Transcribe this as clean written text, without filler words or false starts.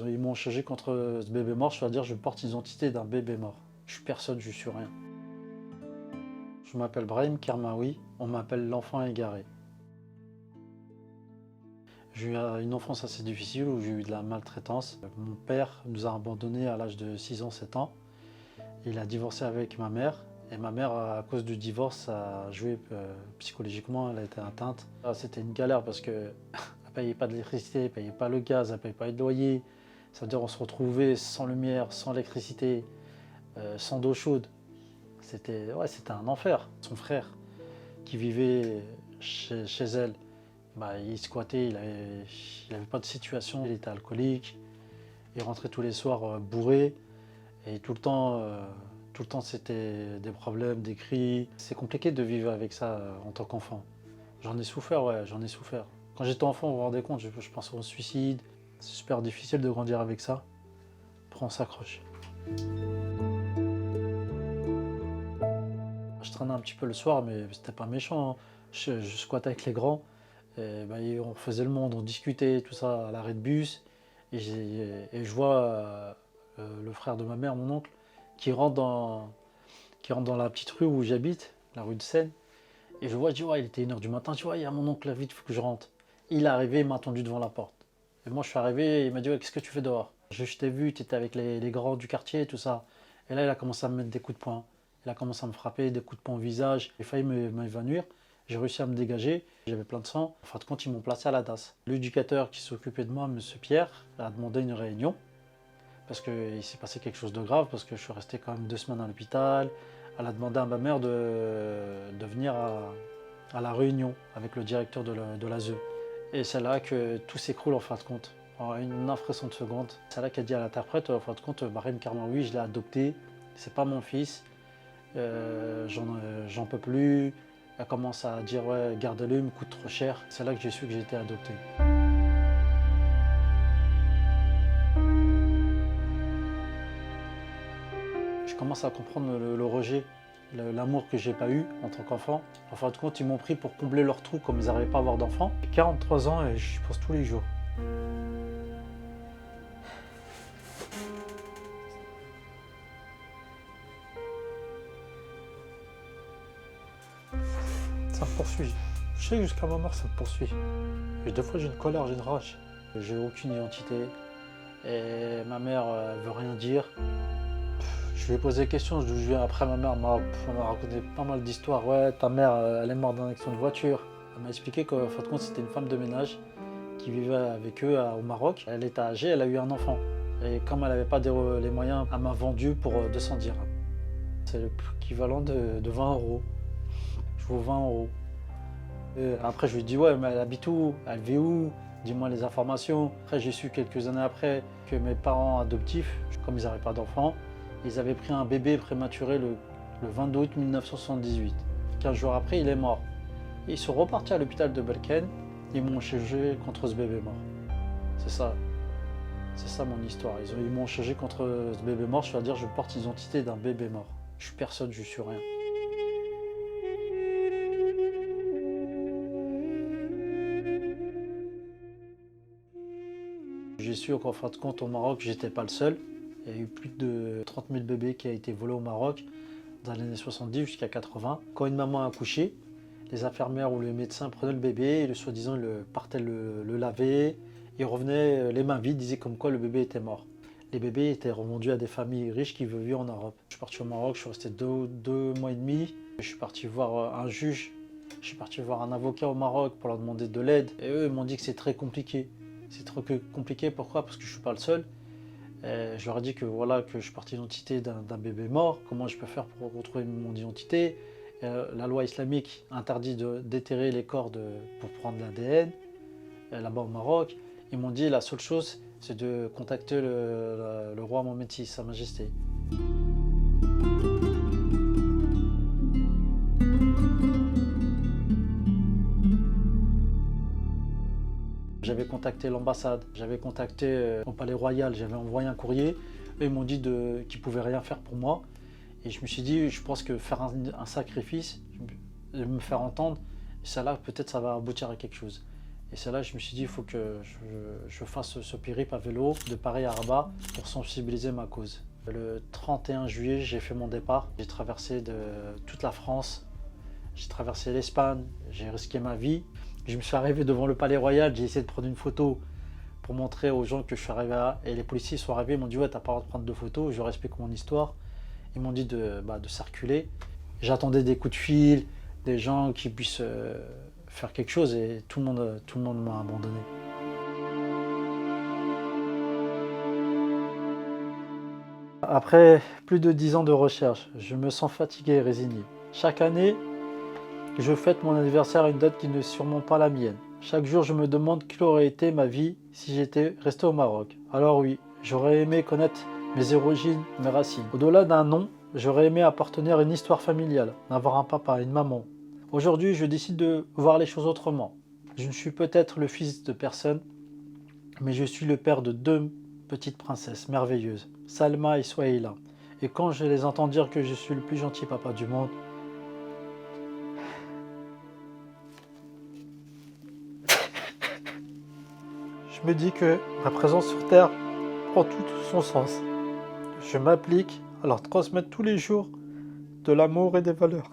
Ils m'ont changé contre ce bébé mort, c'est-à-dire je porte l'identité d'un bébé mort. Je suis personne, je suis rien. Je m'appelle Brahim Kermaoui, on m'appelle l'enfant égaré. J'ai eu une enfance assez difficile où j'ai eu de la maltraitance. Mon père nous a abandonnés à l'âge de 6 ans, 7 ans. Il a divorcé avec ma mère. Et ma mère, à cause du divorce, a joué psychologiquement, elle a été atteinte. C'était une galère parce qu'elle ne payait pas d'électricité, elle ne payait pas le gaz, elle ne payait pas le loyer. Ça veut dire qu'on se retrouvait sans lumière, sans électricité, sans d'eau chaude. C'était un enfer. Son frère, qui vivait chez elle, il squattait, il avait pas de situation, il était alcoolique. Il rentrait tous les soirs bourré et tout le temps c'était des problèmes, des cris. C'est compliqué de vivre avec ça en tant qu'enfant. J'en ai souffert, ouais, j'en ai souffert. Quand j'étais enfant, vous vous rendez compte, je pensais au suicide. C'est super difficile de grandir avec ça. Après on s'accroche. Je traînais un petit peu le soir, mais c'était pas méchant, hein. Je squattais avec les grands. Et on faisait le monde, on discutait, tout ça à l'arrêt de bus. Et je vois le frère de ma mère, mon oncle, qui rentre dans la petite rue où j'habite, la rue de Seine. Et je dis, ouais, il était 1 h du matin, tu vois, il y a mon oncle là, vite, il faut que je rentre. Il est arrivé, il m'a attendu devant la porte. Et moi, je suis arrivé, et il m'a dit, ouais, qu'est-ce que tu fais dehors? Je t'ai vu, tu étais avec les grands du quartier, tout ça. Et là, il a commencé à me mettre des coups de poing. Il a commencé à me frapper, des coups de poing au visage. J'ai failli m'évanouir. J'ai réussi à me dégager. J'avais plein de sang. En fin de compte, ils m'ont placé à la DAS. L'éducateur qui s'occupait de moi, M. Pierre, a demandé une réunion. Parce qu'il s'est passé quelque chose de grave, parce que je suis resté quand même 2 semaines à l'hôpital. Elle a demandé à ma mère de venir à la réunion avec le directeur de l'ASE. Et c'est là que tout s'écroule en fin de compte. En une infraction de seconde. C'est là qu'elle dit à l'interprète, en fin de compte, Brahim Kermaoui, je l'ai adopté. C'est pas mon fils. J'en peux plus. Elle commence à dire, ouais, garde-le, il me coûte trop cher. C'est là que j'ai su que j'étais adopté. Je commence à comprendre le rejet, l'amour que j'ai pas eu en tant qu'enfant. En fin de compte, ils m'ont pris pour combler leur trou comme ils n'arrivaient pas à avoir d'enfants. J'ai 43 ans et je pense tous les jours. Ça me poursuit. Je sais que jusqu'à ma mort, ça me poursuit. Et des fois, j'ai une colère, j'ai une rage. J'ai aucune identité. Et ma mère, elle veut rien dire. Je lui ai posé des questions, après ma mère m'a raconté pas mal d'histoires. Ouais, ta mère, elle est morte d'un accident de voiture. Elle m'a expliqué qu'en fin de compte, c'était une femme de ménage qui vivait avec eux au Maroc. Elle était âgée, elle a eu un enfant. Et comme elle n'avait pas les moyens, elle m'a vendu pour 200 dirhams. C'est l'équivalent de 20 euros. Je vaux 20 euros. Et après, je lui ai dit, ouais, mais elle habite où? Elle vit où? Dis-moi les informations. Après, j'ai su quelques années après que mes parents adoptifs, comme ils n'avaient pas d'enfants, ils avaient pris un bébé prématuré le 22 août 1978. 15 jours après, il est mort. Et ils sont repartis à l'hôpital de Berkane. Ils m'ont changé contre ce bébé mort. C'est ça. C'est ça mon histoire. Ils m'ont changé contre ce bébé mort, c'est-à-dire je porte l'identité d'un bébé mort. Je suis personne, je suis rien. J'ai su qu'en fin de compte au Maroc, j'étais pas le seul. Il y a eu plus de 30 000 bébés qui ont été volés au Maroc dans les années 70 jusqu'à 80. Quand une maman a accouché, les infirmières ou les médecins prenaient le bébé et soi-disant partaient le laver. Ils revenaient les mains vides, disaient comme quoi le bébé était mort. Les bébés étaient revendus à des familles riches qui vivaient en Europe. Je suis parti au Maroc, je suis resté 2 mois et demi. Je suis parti voir un juge, je suis parti voir un avocat au Maroc pour leur demander de l'aide. Et eux, ils m'ont dit que c'est très compliqué. C'est trop compliqué, pourquoi? Parce que je ne suis pas le seul. Et je leur ai dit que voilà, que je porte l'identité d'un bébé mort, comment je peux faire pour retrouver mon identité. La loi islamique interdit de déterrer les corps pour prendre l'ADN là-bas au Maroc. Ils m'ont dit la seule chose, c'est de contacter le roi Mohammed VI, Sa Majesté. J'avais contacté l'ambassade, j'avais contacté mon palais royal, j'avais envoyé un courrier. Eux, ils m'ont dit qu'ils ne pouvaient rien faire pour moi. Et je me suis dit, je pense que faire un sacrifice, me faire entendre, ça là, peut-être ça va aboutir à quelque chose. Et c'est là que je me suis dit, il faut que je fasse ce périple à vélo de Paris à Rabat pour sensibiliser ma cause. Le 31 juillet, j'ai fait mon départ. J'ai traversé toute la France, j'ai traversé l'Espagne, j'ai risqué ma vie. Je me suis arrivé devant le Palais Royal, j'ai essayé de prendre une photo pour montrer aux gens que je suis arrivé là. Et les policiers sont arrivés, ils m'ont dit ouais, t'as pas le droit de prendre de photos, je respecte mon histoire. Ils m'ont dit de circuler. J'attendais des coups de fil, des gens qui puissent faire quelque chose et tout le monde m'a abandonné. Après plus de 10 ans de recherche, je me sens fatigué et résigné. Chaque année, je fête mon anniversaire à une date qui n'est sûrement pas la mienne. Chaque jour, je me demande quelle aurait été ma vie si j'étais resté au Maroc. Alors oui, j'aurais aimé connaître mes origines, mes racines. Au-delà d'un nom, j'aurais aimé appartenir à une histoire familiale, d'avoir un papa, une maman. Aujourd'hui, je décide de voir les choses autrement. Je ne suis peut-être le fils de personne, mais je suis le père de 2 petites princesses merveilleuses, Salma et Souhaïla. Et quand je les entends dire que je suis le plus gentil papa du monde, je me dis que ma présence sur Terre prend tout son sens. Je m'applique à leur transmettre tous les jours de l'amour et des valeurs.